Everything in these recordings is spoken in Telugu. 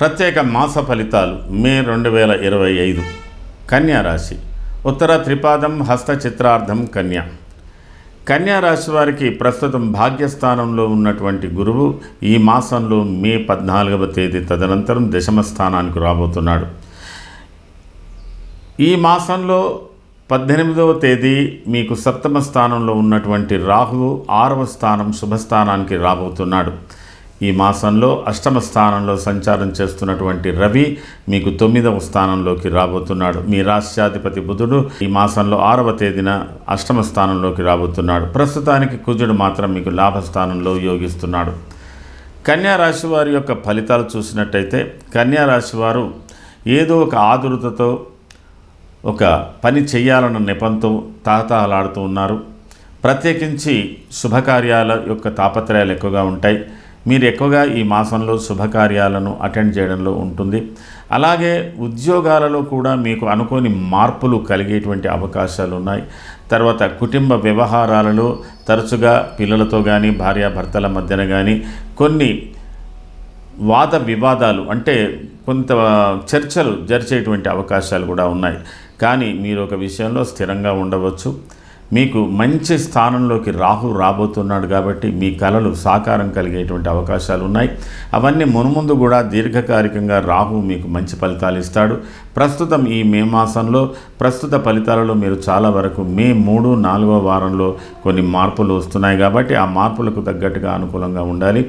ప్రత్యేక మాస ఫలితాలు మే 2025 కన్యా రాశి ఉత్తర త్రిపాదం హస్త చిత్రార్థం కన్యా రాశి వారికి ప్రస్తుతం భాగ్యస్థానంలో ఉన్నటువంటి గురువు ఈ మాసంలో మే 14వ తేదీ తదనంతరం దశమ స్థానానికి రాబోతున్నాడు. ఈ మాసంలో 18వ తేదీ మీకు సప్తమ స్థానంలో ఉన్నటువంటి రాహువు 6వ స్థానం శుభస్థానానికి రాబోతున్నాడు. ఈ మాసంలో అష్టమ స్థానంలో సంచారం చేస్తున్నటువంటి రవి మీకు 9వ స్థానంలోకి రాబోతున్నాడు. మీ రాష్ట్రాధిపతి బుధుడు ఈ మాసంలో 6వ తేదీన అష్టమ స్థానంలోకి రాబోతున్నాడు. ప్రస్తుతానికి కుజుడు మాత్రం మీకు లాభస్థానంలో యోగిస్తున్నాడు. కన్యా రాశి వారి యొక్క ఫలితాలు చూసినట్టయితే కన్యా రాశి వారు ఏదో ఒక ఆదురతతో ఒక పని చేయాలన్న నెపంతో తాహతహలాడుతూ ఉన్నారు. ప్రత్యేకించి శుభకార్యాల యొక్క తాపత్రయాలు ఎక్కువగా ఉంటాయి. మీరు ఎక్కువగా ఈ మాసంలో శుభకార్యాలను అటెండ్ చేయడంలో ఉంటుంది. అలాగే ఉద్యోగాలలో కూడా మీకు అనుకోని మార్పులు కలిగేటువంటి అవకాశాలు ఉన్నాయి. తర్వాత కుటుంబ వ్యవహారాలలో తరచుగా పిల్లలతో కానీ భార్యాభర్తల మధ్యన కానీ కొన్ని వాద వివాదాలు అంటే కొంత చర్చలు జరిచేటువంటి అవకాశాలు కూడా ఉన్నాయి. కానీ మీరు ఒక విషయంలో స్థిరంగా ఉండవచ్చు. మీకు మంచి స్థానంలోకి రాహు రాబోతున్నాడు కాబట్టి మీ కలలు సాకారం కలిగేటువంటి అవకాశాలు ఉన్నాయి. అవన్నీ మున్ముందు కూడా దీర్ఘకాలికంగా రాహు మీకు మంచి ఫలితాలు ఇస్తాడు. ప్రస్తుతం ఈ మే మాసంలో ప్రస్తుత ఫలితాలలో మీరు చాలా వరకు మే 3, 4వ వారంలో కొన్ని మార్పులు వస్తున్నాయి కాబట్టి ఆ మార్పులకు తగ్గట్టుగా అనుకూలంగా ఉండాలి.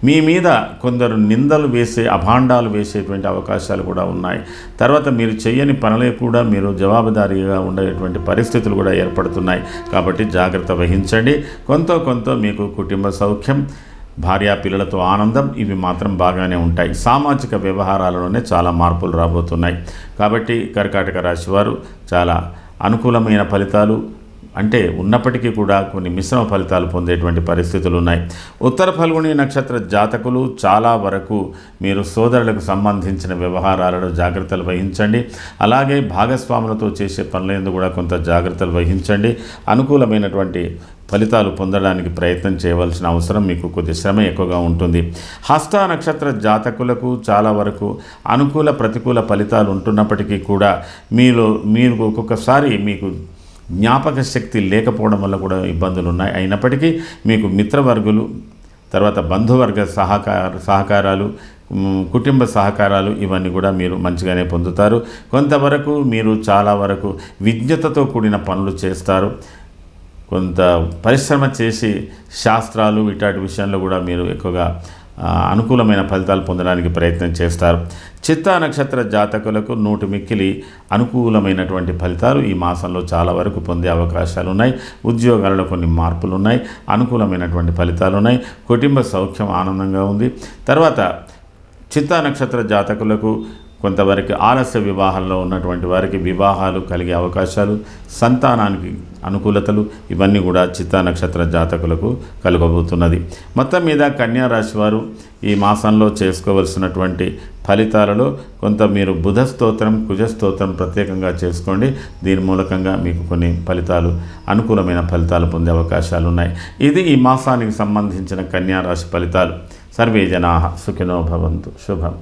మీ మీద కొందరు నిందలు వేసే అభాండాలు వేసేటువంటి అవకాశాలు కూడా ఉన్నాయి. తర్వాత మీరు చేయని పనులే కూడా మీరు జవాబుదారీగా ఉండేటువంటి పరిస్థితులు కూడా ఏర్పడుతున్నాయి. కాబట్టి జాగ్రత్త వహించండి. కొంత మీకు కుటుంబ సౌఖ్యం, భార్యా పిల్లలతో ఆనందం ఇవి మాత్రం బాగానే ఉంటాయి. సామాజిక వ్యవహారాలలోనే చాలా మార్పులు రాబోతున్నాయి. కాబట్టి కర్కాటక రాశి వారు చాలా అనుకూలమైన ఫలితాలు అంటే ఉన్నప్పటికీ కూడా కొన్ని మిశ్రమ ఫలితాలు పొందేటువంటి పరిస్థితులు ఉన్నాయి. ఉత్తర ఫల్గుణి నక్షత్ర జాతకులు చాలా వరకు మీరు సోదరులకు సంబంధించిన వ్యవహారాలలో జాగ్రత్తలు వహించండి. అలాగే భాగస్వాములతో చేసే పనులందు కూడా కొంత జాగ్రత్తలు వహించండి. అనుకూలమైనటువంటి ఫలితాలు పొందడానికి ప్రయత్నం చేయవలసిన అవసరం మీకు కొద్ది శ్రమ ఎక్కువగా ఉంటుంది. హస్త నక్షత్ర జాతకులకు చాలా వరకు అనుకూల ప్రతికూల ఫలితాలు ఉంటున్నప్పటికీ కూడా మీరు ఒక్కొక్కసారి మీకు జ్ఞాపక శక్తి లేకపోవడం వల్ల కూడా ఇబ్బందులు ఉన్నాయి. అయినప్పటికీ మీకు మిత్రవర్గులు తర్వాత బంధువర్గ సహకారాలు కుటుంబ సహకారాలు ఇవన్నీ కూడా మీరు మంచిగానే పొందుతారు. కొంతవరకు మీరు చాలా వరకు విజ్ఞతతో కూడిన పనులు చేస్తారు. కొంత పరిశ్రమ చేసి శాస్త్రాలు ఇట్లాంటి విషయంలో కూడా మీరు ఎక్కువగా అనుకూలమైన ఫలితాలు పొందడానికి ప్రయత్నం చేస్తారు. చిత్తా నక్షత్ర జాతకులకు నూటి మిక్కిలి అనుకూలమైనటువంటి ఫలితాలు ఈ మాసంలో చాలా వరకు పొందే అవకాశాలు ఉన్నాయి. ఉద్యోగాలలో కొన్ని మార్పులు ఉన్నాయి. అనుకూలమైనటువంటి ఫలితాలు ఉన్నాయి. కుటుంబ సౌఖ్యం ఆనందంగా ఉంది. తర్వాత చిత్తా నక్షత్ర జాతకులకు కొంతవరకు ఆలస్య వివాహాల్లో ఉన్నటువంటి వారికి వివాహాలు కలిగే అవకాశాలు, సంతానానికి అనుకూలతలు ఇవన్నీ కూడా చిత్తా నక్షత్ర జాతకులకు కలగబోతున్నది. మొత్తం మీద కన్యా రాశి వారు ఈ మాసంలో చేసుకోవలసినటువంటి ఫలితాలలో కొంత మీరు బుధ స్తోత్రం, కుజ స్తోత్రం ప్రత్యేకంగా చేసుకోండి. దీని మూలకంగా మీకు కొన్ని ఫలితాలు అనుకూలమైన ఫలితాలు పొందే అవకాశాలు ఉన్నాయి. ఇది ఈ మాసానికి సంబంధించిన కన్యా రాశి ఫలితాలు. సర్వే జనాః సుఖినో భవంతు. శుభం.